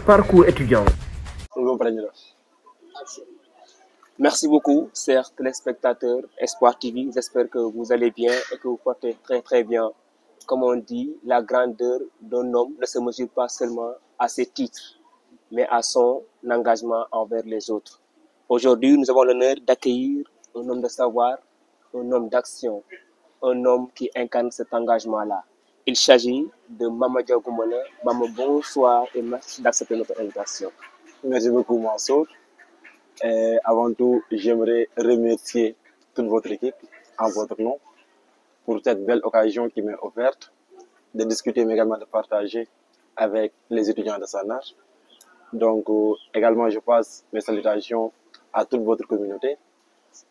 parcours étudiant. Merci beaucoup, chers téléspectateurs Espoir TV. J'espère que vous allez bien et que vous portez très bien. Comme on dit, la grandeur d'un homme ne se mesure pas seulement à ses titres, mais à son engagement envers les autres. Aujourd'hui, nous avons l'honneur d'accueillir un homme de savoir, un homme d'action, un homme qui incarne cet engagement-là. Il s'agit de Mamadou Goumbala. Maman, bonsoir et merci d'accepter notre invitation. Merci beaucoup, Mansour. Avant tout, j'aimerais remercier toute votre équipe en votre nom pour cette belle occasion qui m'est offerte de discuter, mais également de partager avec les étudiants de Sanar. Donc, également, je passe mes salutations à toute votre communauté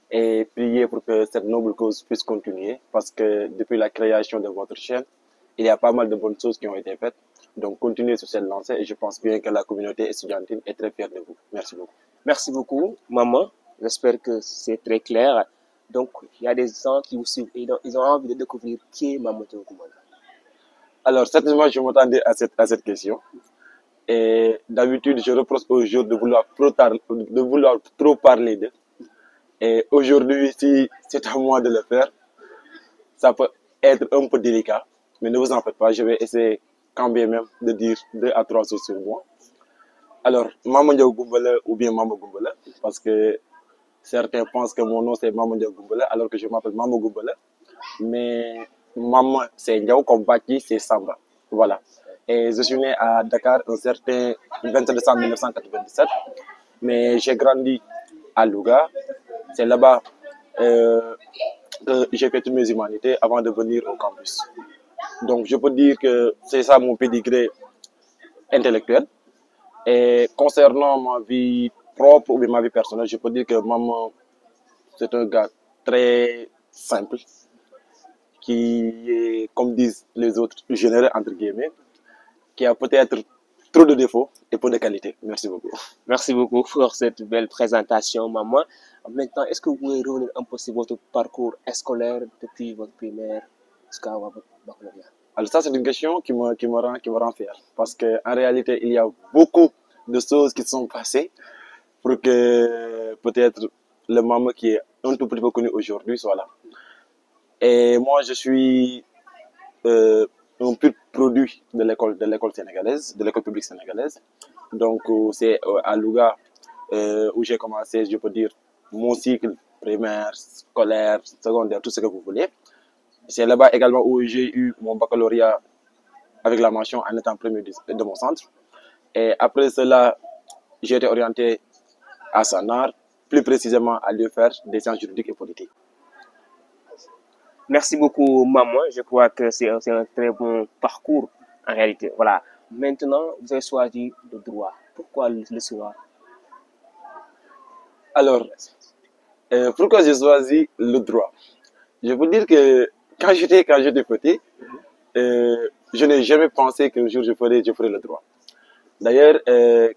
et prier pour que cette noble cause puisse continuer parce que depuis la création de votre chaîne, il y a pas mal de bonnes choses qui ont été faites. Donc, continuez sur cette lancée et je pense bien que la communauté estudiantine est très fière de vous. Merci beaucoup. Merci beaucoup, maman. J'espère que c'est très clair. Donc, il y a des gens qui vous suivent et ils ont envie de découvrir qui est Mamadou Goumbala. Alors, certainement, je m'attendais à cette question. Et d'habitude, je reproche aux gens de vouloir trop parler d'eux. Et aujourd'hui, si c'est à moi de le faire, ça peut être un peu délicat. Mais ne vous en faites pas, je vais essayer quand bien même de dire 2 à 3 choses sur moi. Alors, Mamadou Goumbala ou bien Mamadou Goumbala, parce que certains pensent que mon nom c'est Mamadou Goumbala, alors que je m'appelle Mamadou Goumbala. Mais maman c'est Ndiaw, comme Baki c'est Samba. Voilà. Et je suis né à Dakar un certain 27 décembre 1997. Mais j'ai grandi à Louga. C'est là-bas que j'ai fait toutes mes humanités avant de venir au campus. Donc, je peux dire que c'est ça mon pédigré intellectuel. Et concernant ma vie propre ou ma vie personnelle, je peux dire que maman, c'est un gars très simple, qui est, comme disent les autres, généreux entre guillemets, qui a peut-être trop de défauts et peu de qualités. Merci beaucoup. Merci beaucoup pour cette belle présentation, maman. Maintenant, est-ce que vous pouvez revenir un peu sur votre parcours scolaire depuis votre primaire jusqu'à votre baccalauréat? Alors ça, c'est une question qui me rend fier. Parce qu'en réalité, il y a beaucoup de choses qui sont passées pour que peut-être le maman qui est un tout petit peu connu aujourd'hui soit là. Et moi, je suis un pur produit de l'école sénégalaise, de l'école publique sénégalaise. Donc, c'est à Louga où j'ai commencé, je peux dire, mon cycle primaire, scolaire, secondaire, tout ce que vous voulez. C'est là-bas également où j'ai eu mon baccalauréat avec la mention en étant premier de mon centre. Et après cela, j'ai été orienté à Sanar, plus précisément à l'UFR des sciences juridiques et politiques. Merci beaucoup, maman. Je crois que c'est un très bon parcours en réalité. Voilà. Maintenant, vous avez choisi le droit. Pourquoi le choix? Alors, pourquoi j'ai choisi le droit? Je veux dire que quand j'étais petit, je n'ai jamais pensé qu'un jour je ferais le droit. D'ailleurs,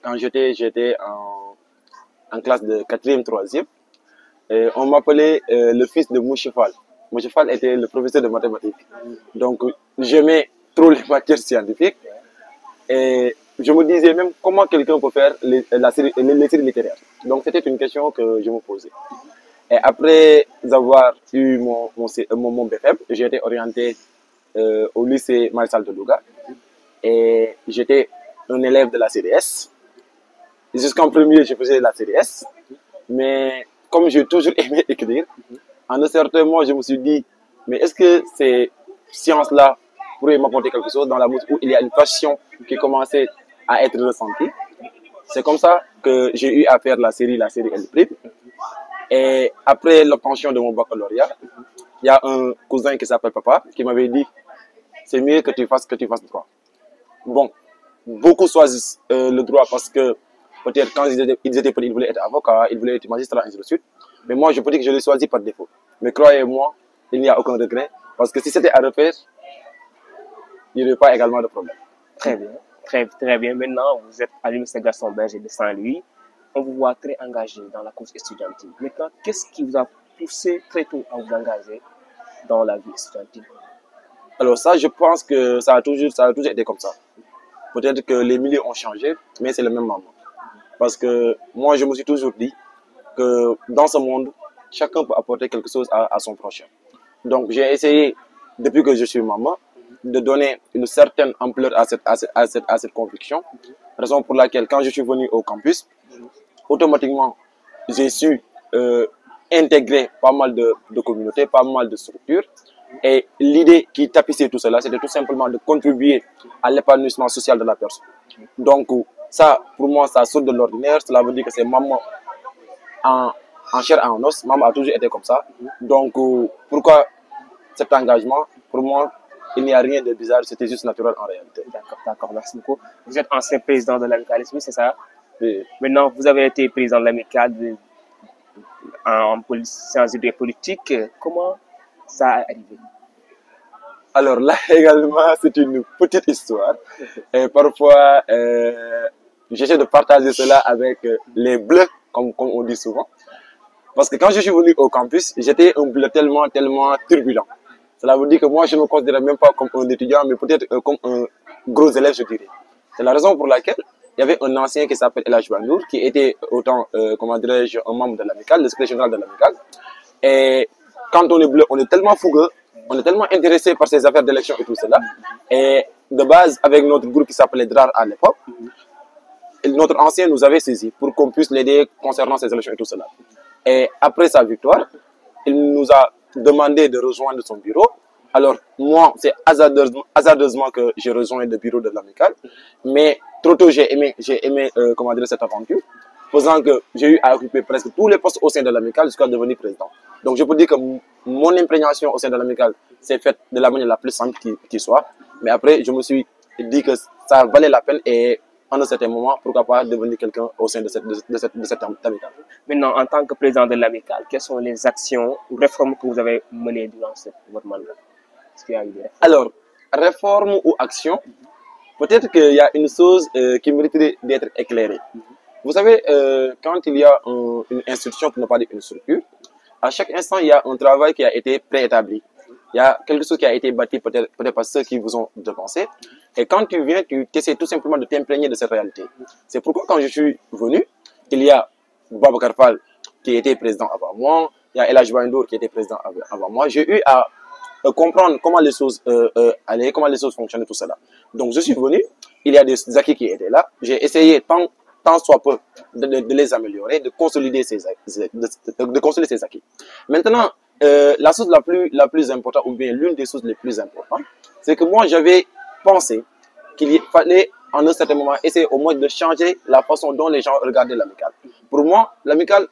quand j'étais en classe de 4e, 3e, on m'appelait le fils de Mouchifal. Mouchifal était le professeur de mathématiques. Donc, j'aimais trop les matières scientifiques. Et je me disais même comment quelqu'un peut faire les séries littéraires. Donc, c'était une question que je me posais. Et après avoir eu mon BFM, j'ai été orienté au lycée Maréchal de Louga. Et j'étais un élève de la CDS. Jusqu'en premier, je faisais la CDS. Mais comme j'ai toujours aimé écrire, en un certain moment, je me suis dit, mais est-ce que ces sciences-là pourraient m'apporter quelque chose dans la mesure où il y a une passion qui commençait à être ressentie? C'est comme ça que j'ai eu à faire la série L'. Et après l'obtention de mon baccalauréat, il y a un cousin qui s'appelle Papa qui m'avait dit, c'est mieux que tu fasses droit. Bon, beaucoup choisissent le droit parce que peut-être quand ils étaient petits, ils voulaient être avocats, ils voulaient être magistrats, ainsi de suite. Mais moi, je peux dire que je l'ai choisi par défaut. Mais croyez-moi, il n'y a aucun regret. Parce que si c'était à refaire, il n'y aurait pas également de problème. Très bien. Très bien. Maintenant, vous êtes à l'Université Gaston Berger de Saint-Louis. On vous voit très engagé dans la cause estudiantine. Maintenant, qu'est-ce qui vous a poussé très tôt à vous engager dans la vie estudiantine? Alors ça, je pense que ça a toujours été comme ça. Peut-être que les milieux ont changé, mais c'est le même Maman. Parce que moi, je me suis toujours dit que dans ce monde, chacun peut apporter quelque chose à son prochain. Donc, j'ai essayé, depuis que je suis maman, de donner une certaine ampleur à cette conviction. Raison pour laquelle, quand je suis venu au campus, automatiquement, j'ai su intégrer pas mal de communautés, pas mal de structures. Et l'idée qui tapissait tout cela, c'était tout simplement de contribuer à l'épanouissement social de la personne. Donc, ça, pour moi, ça saute de l'ordinaire. Cela veut dire que c'est maman en chair et en os. Maman a toujours été comme ça. Donc, pourquoi cet engagement? Pour moi, il n'y a rien de bizarre, c'était juste naturel en réalité. D'accord, merci beaucoup. Vous êtes ancien président de l'amicale, c'est ça? Oui. Maintenant, vous avez été président de l'amicale en sciences et politique. Comment ça a arrivé? Alors là également, c'est une petite histoire. Et parfois, j'essaie de partager cela avec les bleus, comme on dit souvent. Parce que quand je suis venu au campus, j'étais un bleu tellement turbulent. Cela veut dire que moi, je ne me considère même pas comme un étudiant, mais peut-être comme un gros élève, je dirais. C'est la raison pour laquelle il y avait un ancien qui s'appelle El Hadj Bandour, qui était autant, comment dirais-je, un membre de l'amicale, le secrétaire général de l'amicale. Et quand on est bleu, on est tellement fougueux, on est tellement intéressé par ces affaires d'élection et tout cela. Et de base, avec notre groupe qui s'appelait DRAR à l'époque, notre ancien nous avait saisi pour qu'on puisse l'aider concernant ces élections et tout cela. Et après sa victoire, il nous a demandé de rejoindre son bureau. Alors, moi, c'est hasardeusement que j'ai rejoint le bureau de l'amicale. Mais trop tôt, j'ai aimé comment dire, cette aventure, faisant que j'ai eu à occuper presque tous les postes au sein de l'amicale jusqu'à devenir président. Donc, je peux dire que mon imprégnation au sein de l'amicale s'est faite de la manière la plus simple qui soit. Mais après, je me suis dit que ça valait la peine et en un certain moment, pourquoi pas devenir quelqu'un au sein de cette amicale. Maintenant, en tant que président de l'amicale, quelles sont les actions ou réformes que vous avez menées durant votre mandat? Est-ce qu'il y a eu des réformes? Alors, réforme ou action, peut-être qu'il y a une chose qui mériterait d'être éclairée. Vous savez, quand il y a une institution, pour ne pas dire une structure, à chaque instant, il y a un travail qui a été préétabli. Il y a quelque chose qui a été bâti peut-être par ceux qui vous ont dépensé. Et quand tu viens, tu essaies tout simplement de t'imprégner de cette réalité. C'est pourquoi quand je suis venu, il y a Boubacar Fall qui était président avant moi, il y a El Hadj Bandour qui était président avant moi. J'ai eu à comprendre comment les choses allaient, comment les choses fonctionnaient, tout cela. Donc je suis venu, il y a des acquis qui étaient là. J'ai essayé tant soit peu de les améliorer, de consolider ces acquis. Maintenant, la chose la plus importante, ou bien l'une des choses les plus importantes, c'est que moi j'avais pensé qu'il fallait en un certain moment essayer au moins de changer la façon dont les gens regardaient l'amicale. Pour moi, l'amicale,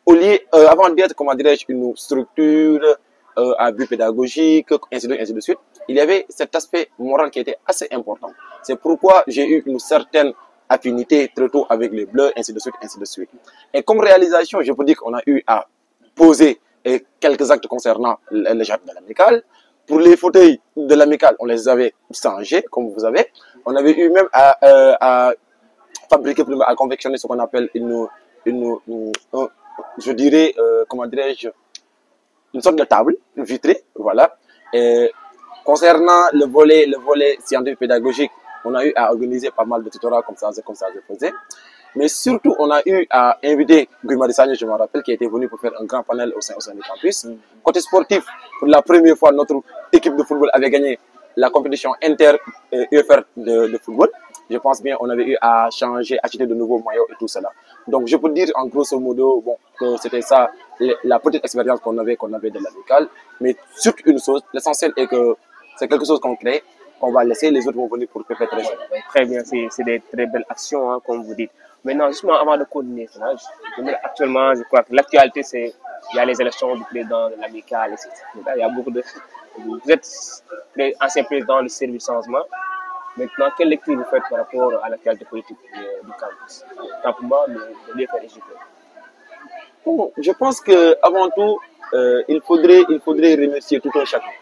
au lieu, avant d'être, comment dirais-je, une structure à but pédagogique, ainsi de suite, il y avait cet aspect moral qui était assez important. C'est pourquoi j'ai eu une certaine affinité très tôt avec les bleus, ainsi de suite, ainsi de suite. Et comme réalisation, je peux dire qu'on a eu à poser quelques actes concernant les jardins de l'amicale. Pour les fauteuils de l'amicale, on les avait changés, comme vous savez. On avait eu même à fabriquer, à confectionner ce qu'on appelle je dirais, comment dirais-je, une sorte de table vitrée, voilà. Et concernant le volet scientifique pédagogique, on a eu à organiser pas mal de tutorats comme ça je faisais. Mais surtout, on a eu à inviter Guy Marius Sagna, je me rappelle, qui était venu pour faire un grand panel au sein du campus. Côté sportif, pour la première fois, notre équipe de football avait gagné la compétition inter-UFR de football. Je pense bien on avait eu à changer, acheter de nouveaux maillots et tout cela. Donc, je peux dire en grosso modo bon, que c'était ça, la petite expérience qu'on avait de l'amicale. Mais surtout une chose, l'essentiel est que c'est quelque chose qu'on crée, qu'on va laisser, les autres vont venir pour perpétrer ça. Très bien, c'est des très belles actions, hein, comme vous dites. Maintenant, justement, avant de continuer cela, actuellement, je crois que l'actualité, c'est il y a les élections du président de l'amicale, etc. Il y a beaucoup de... Vous êtes ancien président du service changement. Maintenant, quelle lecture vous faites par rapport à l'actualité politique du campus? Tant pour moi, de l'UFR EJP. Bon, je pense qu'avant tout, il faudrait remercier tout un chacun.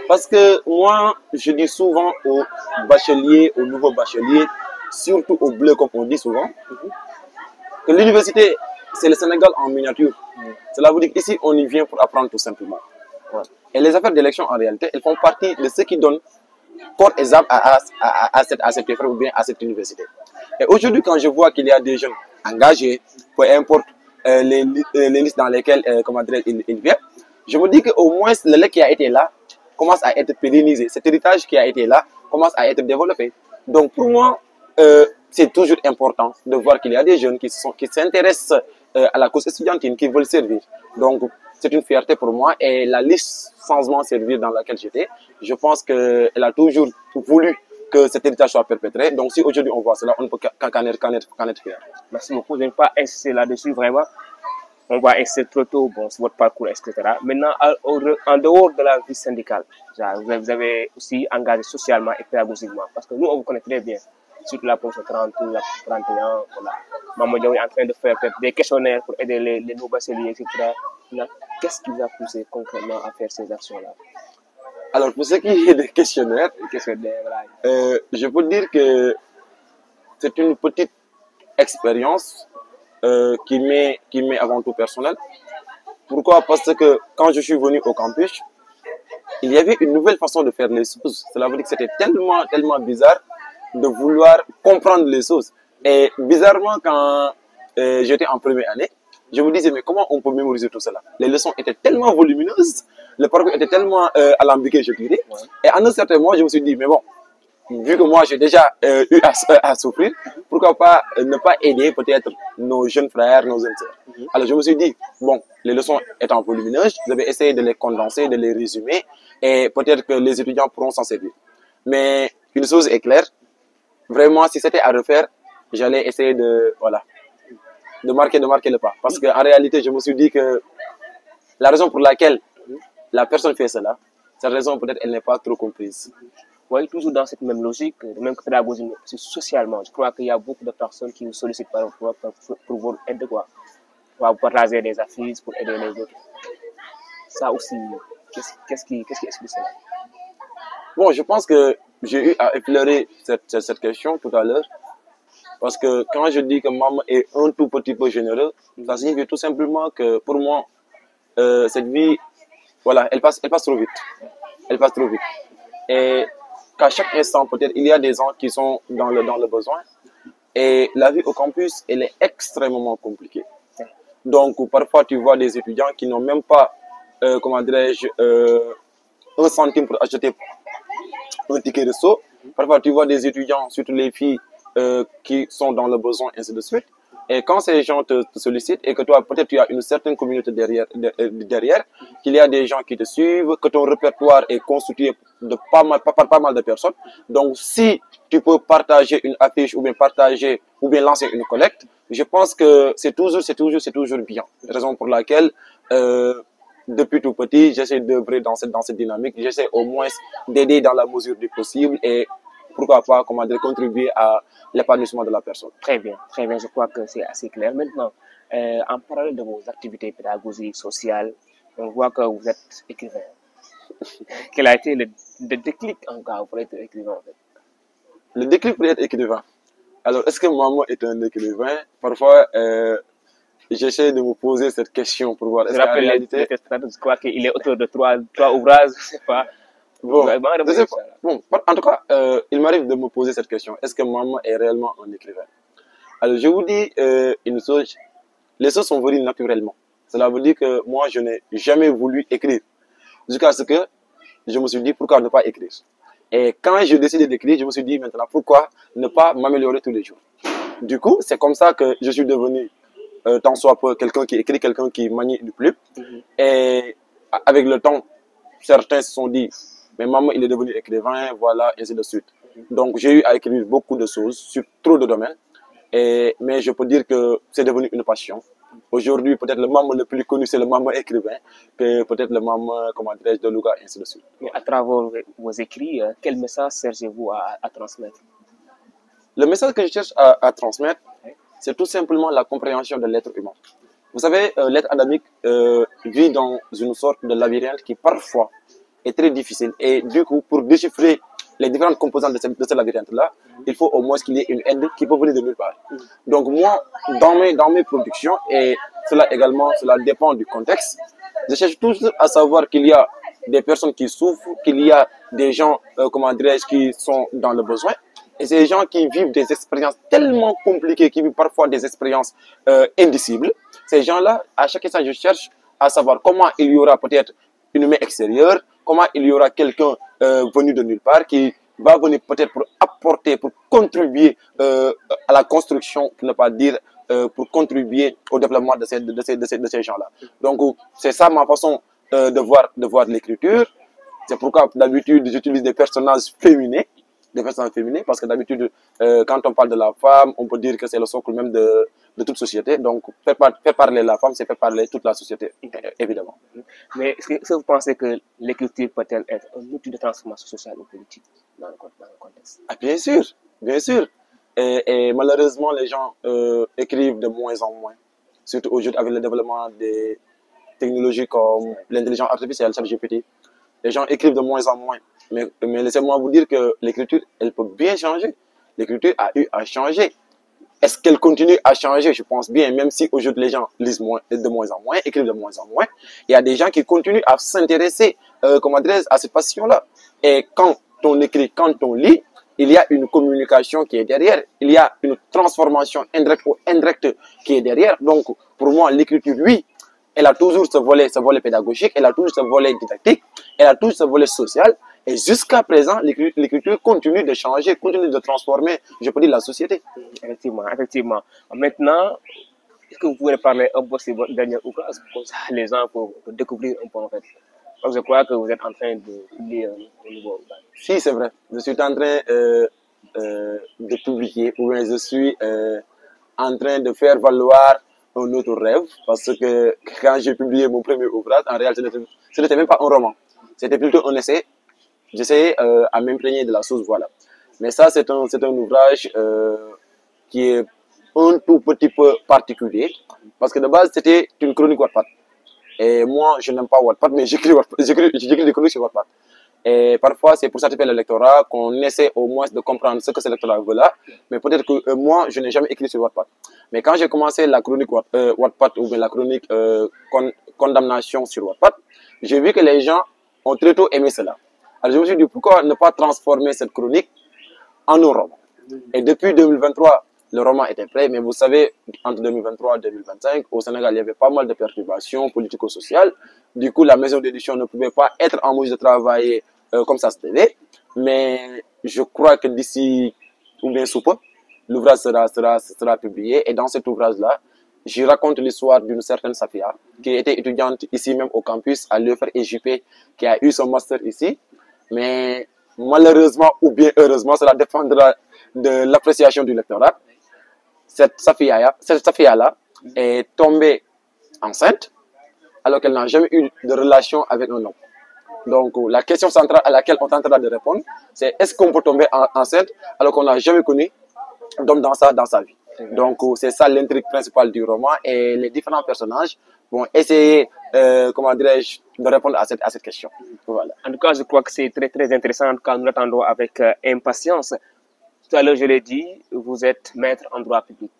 Parce que moi, je dis souvent aux bacheliers, aux nouveaux bacheliers, surtout aux bleus comme on dit souvent, que l'université, c'est le Sénégal en miniature. Cela veut dire qu'ici, on y vient pour apprendre tout simplement. Et les affaires d'élection, en réalité, elles font partie de ce qui donne corps exemple à cette épreuve ou bien à cette université. Et aujourd'hui, quand je vois qu'il y a des jeunes engagés, peu importe les listes dans lesquelles ils viennent, je me dis qu'au moins le lait qui a été là commence à être pérennisé. Cet héritage qui a été là commence à être développé. Donc pour moi, c'est toujours important de voir qu'il y a des jeunes qui s'intéressent à la cause estudiantine, qui veulent servir. Donc c'est une fierté pour moi et la liste changement servir dans laquelle j'étais, je pense qu'elle a toujours voulu que cet héritage soit perpétré. Donc si aujourd'hui on voit cela, on ne peut qu'en être fier. Merci beaucoup. Je ne vais pas insister là-dessus vraiment. On va insister trop tôt bon, sur votre parcours, etc. Maintenant, en dehors de la vie syndicale, vous avez aussi engagé socialement et pédagogiquement. Parce que nous, on vous connaît très bien. Surtout la promotion 30, la 31, voilà. Maman Diaw est en train de faire des questionnaires pour aider les nouveaux bacheliers, etc. Qu'est-ce qui vous a poussé concrètement à faire ces actions-là? Alors, pour ce qui est des questionnaires, Voilà. je peux dire que c'est une petite expérience qui m'est avant tout personnelle. Pourquoi? Parce que quand je suis venu au campus, il y avait une nouvelle façon de faire les choses. Cela veut dire que c'était tellement bizarre de vouloir comprendre les choses. Et bizarrement, quand j'étais en première année, je me disais, mais comment on peut mémoriser tout cela? Les leçons étaient tellement volumineuses, le parcours était tellement alambiqué, je dirais. Et en un certain moment, je me suis dit, mais bon, vu que moi j'ai déjà eu à souffrir, pourquoi pas ne pas aider peut-être nos jeunes frères, nos jeunes sœurs. Alors je me suis dit, bon, les leçons étant volumineuses, je vais essayer de les condenser, de les résumer, et peut-être que les étudiants pourront s'en servir. Mais une chose est claire, vraiment, si c'était à refaire, j'allais essayer de, voilà, de marquer le pas. Parce qu'en réalité, je me suis dit que la raison pour laquelle la personne fait cela, cette raison peut-être elle n'est pas trop comprise. Oui, toujours dans cette même logique, même que pédagogiquement, socialement. Je crois qu'il y a beaucoup de personnes qui vous sollicitent pour votre aide, quoi. Pour partager des affiches, pour aider les autres. Ça aussi, qu'est-ce qui explique cela? Bon, je pense que j'ai eu à effleurer cette question tout à l'heure. Parce que quand je dis que maman est un tout petit peu généreux, ça signifie tout simplement que pour moi, cette vie, voilà, elle passe trop vite. Elle passe trop vite. Et qu'à chaque instant, peut-être, il y a des gens qui sont dans le besoin. Et la vie au campus, elle est extrêmement compliquée. Donc, parfois, tu vois des étudiants qui n'ont même pas, comment dirais-je, un centime pour acheter un ticket de saut. Parfois, tu vois des étudiants, surtout les filles, qui sont dans le besoin, ainsi de suite. Et quand ces gens te sollicitent et que toi, peut-être tu as une certaine communauté derrière, qu'il y a des gens qui te suivent, que ton répertoire est constitué de pas mal de personnes. Donc, si tu peux partager une affiche ou bien lancer une collecte, je pense que c'est toujours bien. Raison pour laquelle, depuis tout petit, j'essaie d'œuvrer dans cette dynamique. J'essaie au moins d'aider dans la mesure du possible et pourquoi pas, contribuer à l'épanouissement de la personne. Très bien, je crois que c'est assez clair. Maintenant, en parallèle de vos activités pédagogiques, sociales, on voit que vous êtes écrivain. Quel a été le déclic en cas pour être écrivain en fait? Le déclic pour être écrivain. Alors, est-ce que maman est un écrivain? Parfois, j'essaie de me poser cette question pour voir. Je rappelle réalité... je crois qu'il est auteur de trois ouvrages, je ne sais pas. Bon, en tout cas, il m'arrive de me poser cette question. Est-ce que maman est réellement un écrivain? Alors, je vous dis une chose. Les choses sont venues naturellement. Cela veut dire que moi, je n'ai jamais voulu écrire. Jusqu'à ce que je me suis dit, pourquoi ne pas écrire? Et quand j'ai décidé d'écrire, je me suis dit, maintenant, pourquoi ne pas m'améliorer tous les jours? Du coup, c'est comme ça que je suis devenu, tant soit peu, quelqu'un qui écrit, quelqu'un qui manie une plume. Et avec le temps, certains se sont dit, mais maman, il est devenu écrivain, voilà, et ainsi de suite. Donc, j'ai eu à écrire beaucoup de choses sur trop de domaines. Mais je peux dire que c'est devenu une passion. Aujourd'hui, peut-être le maman le plus connu, c'est le maman écrivain, que peut-être le maman, comment dirais-je, de Louga, et ainsi de suite. Mais à travers vos écrits, quel message cherchez-vous à transmettre? Le message que je cherche à transmettre, c'est tout simplement la compréhension de l'être humain. Vous savez, l'être adamique vit dans une sorte de labyrinthe qui parfois est très difficile. Et du coup, pour déchiffrer les différentes composantes de ce labyrinthe-là, il faut au moins qu'il y ait une aide qui peut venir de nulle part. Donc moi, dans mes productions, et cela également, cela dépend du contexte, je cherche toujours à savoir qu'il y a des personnes qui souffrent, qu'il y a des gens, comment dirais-je, qui sont dans le besoin. Et ces gens qui vivent des expériences tellement compliquées, qui vivent parfois des expériences indicibles. Ces gens-là, à chaque instant, je cherche à savoir comment il y aura peut-être une main extérieure, comment il y aura quelqu'un venu de nulle part qui va venir peut-être pour apporter, pour contribuer à la construction, pour ne pas dire pour contribuer au développement de ces gens-là. Donc, c'est ça ma façon de voir l'écriture. C'est pourquoi d'habitude j'utilise des personnages féminins, parce que d'habitude, quand on parle de la femme, on peut dire que c'est le socle même de toute société. Donc, faire parler la femme, c'est faire parler toute la société, évidemment. Mais est-ce que vous pensez que l'écriture peut-elle être un outil de transformation sociale ou politique dans le contexte? Ah, bien sûr, bien sûr. Et malheureusement, les gens écrivent de moins en moins, surtout aujourd'hui avec le développement des technologies comme l'intelligence artificielle, ChatGPT. Les gens écrivent de moins en moins. Mais laissez-moi vous dire que l'écriture, elle peut bien changer. L'écriture a eu à changer. Est-ce qu'elle continue à changer? Je pense bien, même si aujourd'hui les gens lisent de moins en moins, écrivent de moins en moins, il y a des gens qui continuent à s'intéresser à cette passion-là. Et quand on écrit, quand on lit, il y a une communication qui est derrière, il y a une transformation indirecte ou indirecte qui est derrière. Donc, pour moi, l'écriture, oui, elle a toujours ce volet pédagogique, elle a toujours ce volet didactique, elle a toujours ce volet social. Et jusqu'à présent, l'écriture continue de changer, continue de transformer, je peux dire, la société. Effectivement, effectivement. Maintenant, est-ce que vous pouvez parler un peu de votre dernier ouvrage pour que les gens peuvent découvrir un peu en fait? Parce que je crois que vous êtes en train de publier un nouveau ouvrage. Si, c'est vrai. Je suis en train de publier, ou bien je suis en train de faire valoir un autre rêve, parce que quand j'ai publié mon premier ouvrage, en réalité, ce n'était même pas un roman. C'était plutôt un essai. J'essayais à m'imprégner de la chose, voilà. Mais ça, c'est un ouvrage qui est un tout petit peu particulier, parce que de base, c'était une chronique Wattpad. Et moi, je n'aime pas Wattpad, mais j'écris des chroniques sur Wattpad. Et parfois, c'est pour satisfaire le lectorat qu'on essaie au moins de comprendre ce que ce lectorat veut là. Mais peut-être que moi, je n'ai jamais écrit sur Wattpad. Mais quand j'ai commencé la chronique Wattpad ou bien la chronique condamnation sur Wattpad, j'ai vu que les gens ont très tôt aimé cela. Alors je me suis dit, pourquoi ne pas transformer cette chronique en un roman? Et depuis 2023, le roman était prêt, mais vous savez, entre 2023 et 2025, au Sénégal, il y avait pas mal de perturbations politico-sociales. Du coup, la maison d'édition ne pouvait pas être en mesure de travailler comme ça se devait. Mais je crois que d'ici, ou bien sous peu, l'ouvrage sera publié. Et dans cet ouvrage-là, je raconte l'histoire d'une certaine Safia, qui était étudiante ici même au campus à l'EFR EJP, qui a eu son master ici. Mais malheureusement ou bien heureusement, cela dépendra de l'appréciation du lectorat. Cette Safia-là est tombée enceinte alors qu'elle n'a jamais eu de relation avec un homme. Donc, la question centrale à laquelle on tentera de répondre, c'est est-ce qu'on peut tomber enceinte alors qu'on n'a jamais connu d'homme dans sa vie? Donc, c'est ça l'intrigue principale du roman et les différents personnages vont essayer, comment dirais-je, de répondre à cette question. Voilà. En tout cas, je crois que c'est très, très intéressant. En tout cas, nous l'attendons avec impatience. Tout à l'heure, je l'ai dit, vous êtes maître en droit public.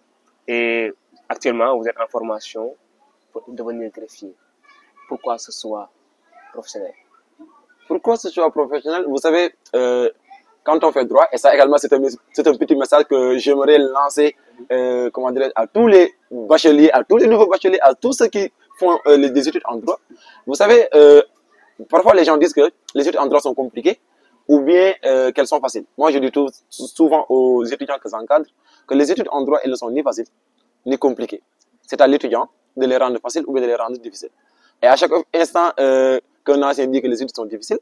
Et actuellement, vous êtes en formation pour devenir greffier. Pourquoi ce choix professionnel? Pourquoi ce choix professionnel? Vous savez, quand on fait droit, et ça également c'est un petit message que j'aimerais lancer comment dirais à tous les bacheliers, à tous les nouveaux bacheliers, à tous ceux qui font des études en droit. Vous savez, parfois les gens disent que les études en droit sont compliquées ou bien qu'elles sont faciles. Moi, je dis souvent aux étudiants que j'encadre que les études en droit, elles ne sont ni faciles ni compliquées. C'est à l'étudiant de les rendre faciles ou bien de les rendre difficiles. Et à chaque instant qu'un enseignant dit que les études sont difficiles,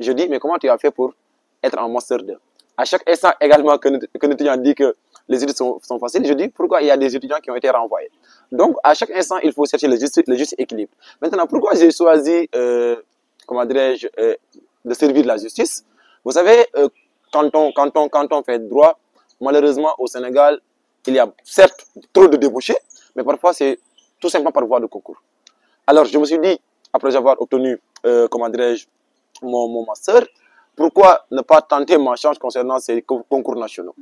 je dis, mais comment tu as fait pour être en master 2? À chaque instant également qu'un étudiant dit que les études sont faciles, je dis, pourquoi il y a des étudiants qui ont été renvoyés? Donc, à chaque instant, il faut chercher le juste équilibre. Maintenant, pourquoi j'ai choisi, comment dirais-je, de servir la justice? Vous savez, quand on fait droit, malheureusement, au Sénégal, il y a certes trop de débouchés, mais parfois, c'est tout simplement par voie de concours. Alors, je me suis dit, après avoir obtenu, comment dirais-je, mon master, pourquoi ne pas tenter ma chance concernant ces concours nationaux?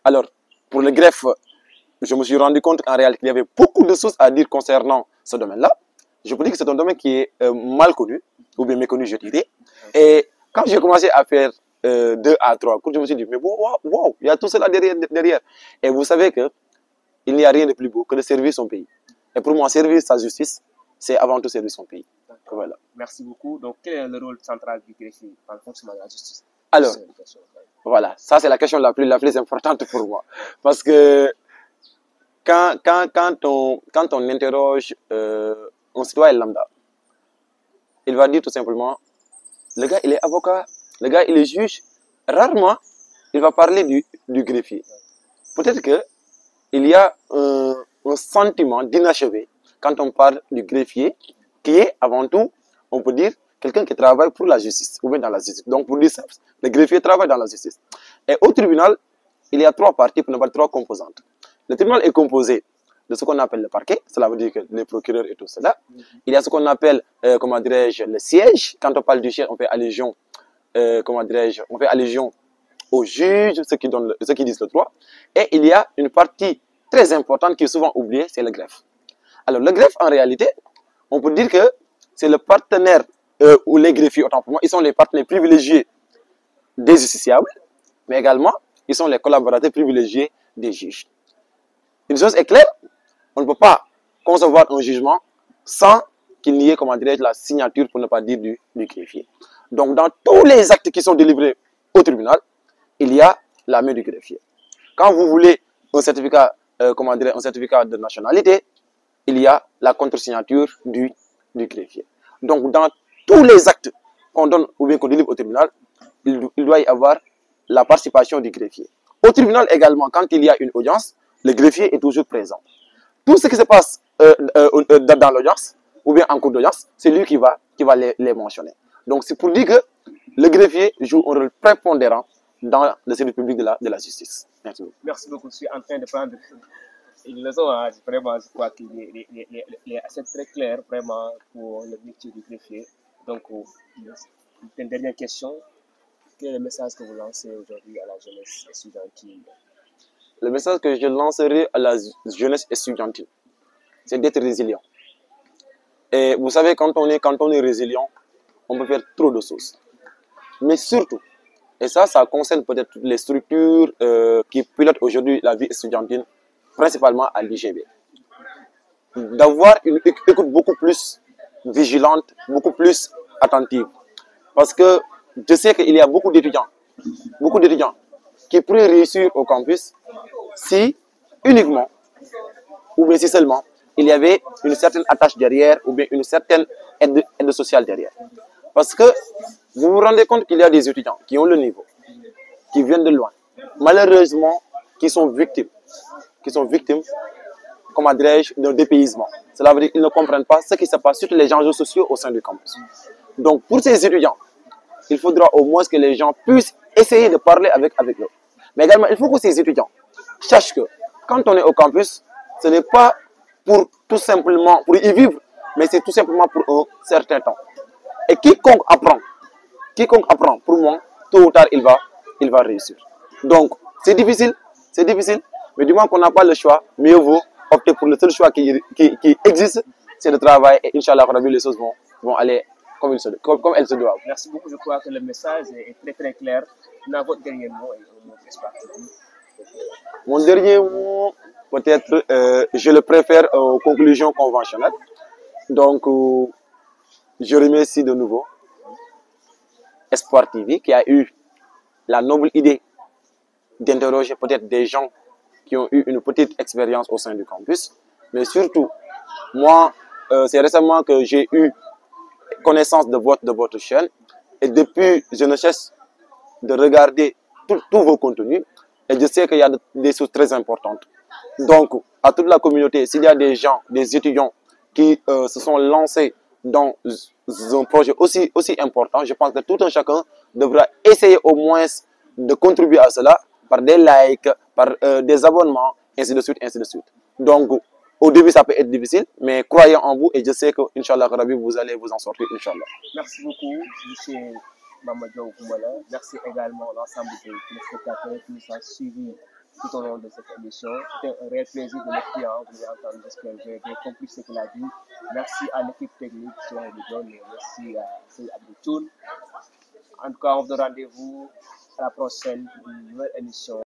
Alors, pour le greffe, je me suis rendu compte qu'en réalité, il y avait beaucoup de choses à dire concernant ce domaine-là. Je peux dire que c'est un domaine qui est mal connu, ou bien méconnu, je dirais. Et quand j'ai commencé à faire 2 à 3 cours, je me suis dit, mais bon, wow, il y a tout cela derrière. Et vous savez que il n'y a rien de plus beau que de servir son pays. Et pour moi, servir sa justice, c'est avant tout servir son pays. Voilà. Merci beaucoup. Donc, quel est le rôle central du greffier dans le fonctionnement de la justice? Alors, voilà, ça c'est la question la plus importante pour moi. Parce que quand on interroge un citoyen lambda, il va dire tout simplement, le gars il est avocat, le gars il est juge. Rarement, il va parler du greffier. Peut-être que il y a un sentiment d'inachevé quand on parle du greffier, qui est avant tout, on peut dire, quelqu'un qui travaille pour la justice, ou bien dans la justice. Donc, pour dire ça, le greffier travaille dans la justice. Et au tribunal, il y a 3 parties, pour ne pas 3 composantes. Le tribunal est composé de ce qu'on appelle le parquet, cela veut dire que les procureurs et tout cela. Il y a ce qu'on appelle, comment dirais-je, le siège. Quand on parle du siège, on fait allusion, comment dirais-je, on fait allusion aux juges, ceux qui disent le droit. Et il y a une partie très importante qui est souvent oubliée, c'est le greffe. Alors, le greffe, en réalité, on peut dire que c'est le partenaire, ou les greffiers, autant pour moi, ils sont les partenaires privilégiés des justiciables, mais également, ils sont les collaborateurs privilégiés des juges. Une chose est claire, on ne peut pas concevoir un jugement sans qu'il n'y ait, comment dirais-je, la signature, pour ne pas dire du greffier. Donc, dans tous les actes qui sont délivrés au tribunal, il y a la main du greffier. Quand vous voulez un certificat, comment dirais, un certificat de nationalité, il y a la contre-signature du greffier. Donc, dans tous les actes qu'on donne ou bien qu'on délivre au tribunal, il doit y avoir la participation du greffier. Au tribunal également, quand il y a une audience, le greffier est toujours présent. Tout ce qui se passe dans l'audience, ou bien en cours d'audience, c'est lui qui va les mentionner. Donc, c'est pour dire que le greffier joue un rôle prépondérant dans le service public de la justice. Merci beaucoup. Merci beaucoup. Je suis en train de prendre une leçon. Hein. Vraiment, je crois qu'il est assez très clair vraiment pour le métier du greffier. Donc, une dernière question. Quel est le message que vous lancez aujourd'hui à la jeunesse estudiantine? Le message que je lancerai à la jeunesse estudiantine, c'est d'être résilient. Et vous savez, quand on est résilient, on peut faire trop de choses. Mais surtout, et ça concerne peut-être toutes les structures qui pilotent aujourd'hui la vie estudiantine, principalement à l'IGB. D'avoir une écoute beaucoup plus vigilante, beaucoup plus attentive. Parce que je sais qu'il y a beaucoup d'étudiants qui pourraient réussir au campus si uniquement, ou bien si seulement, il y avait une certaine attache derrière, ou bien une certaine aide sociale derrière. Parce que vous vous rendez compte qu'il y a des étudiants qui ont le niveau, qui viennent de loin, malheureusement, qui sont victimes, comment dirais-je, d'un dépaysement. Cela veut dire qu'ils ne comprennent pas ce qui se passe, surtout les enjeux sociaux au sein du campus. Donc, pour ces étudiants, il faudra au moins que les gens puissent essayer de parler avec eux. Mais également, il faut que ces étudiants sachent que quand on est au campus, ce n'est pas pour tout simplement pour y vivre, mais c'est tout simplement pour un certain temps. Et quiconque apprend, pour moi, tôt ou tard, il va réussir. Donc, c'est difficile, mais du moment qu'on n'a pas le choix, mieux vaut opter pour le seul choix qui existe, c'est le travail. Et Inch'Allah, les choses vont aller comme elles se doivent. Merci beaucoup. Je crois que le message est très très clair. Dans votre dernier mot, mon dernier mot, peut-être, je le préfère aux conclusions conventionnelles. Donc, je remercie de nouveau Espoir TV qui a eu la noble idée d'interroger peut-être des gens qui ont eu une petite expérience au sein du campus. Mais surtout, moi, c'est récemment que j'ai eu connaissance de votre chaîne. Et depuis, je ne cesse de regarder tous vos contenus. Et je sais qu'il y a des choses très importantes. Donc, à toute la communauté, s'il y a des gens, des étudiants qui se sont lancés dans un projet aussi important, je pense que tout un chacun devra essayer au moins de contribuer à cela par des likes, par des abonnements, ainsi de suite, ainsi de suite. Donc, au début, ça peut être difficile, mais croyez en vous et je sais que, Inch'Allah, Rabbi, vous allez vous en sortir, Inch'Allah. Merci beaucoup, M. Mamadou Koumala. Merci également à l'ensemble des téléspectateurs qui nous ont suivis tout au long de cette émission. C'était un réel plaisir de l'écouter, hein, vous l'avez entendu, j'espère que vous avez bien compris ce qu'il a dit. Merci à l'équipe technique, merci à Seydi Abdou Thioune. En tout cas, on vous donne rendez-vous à la prochaine pour une nouvelle émission.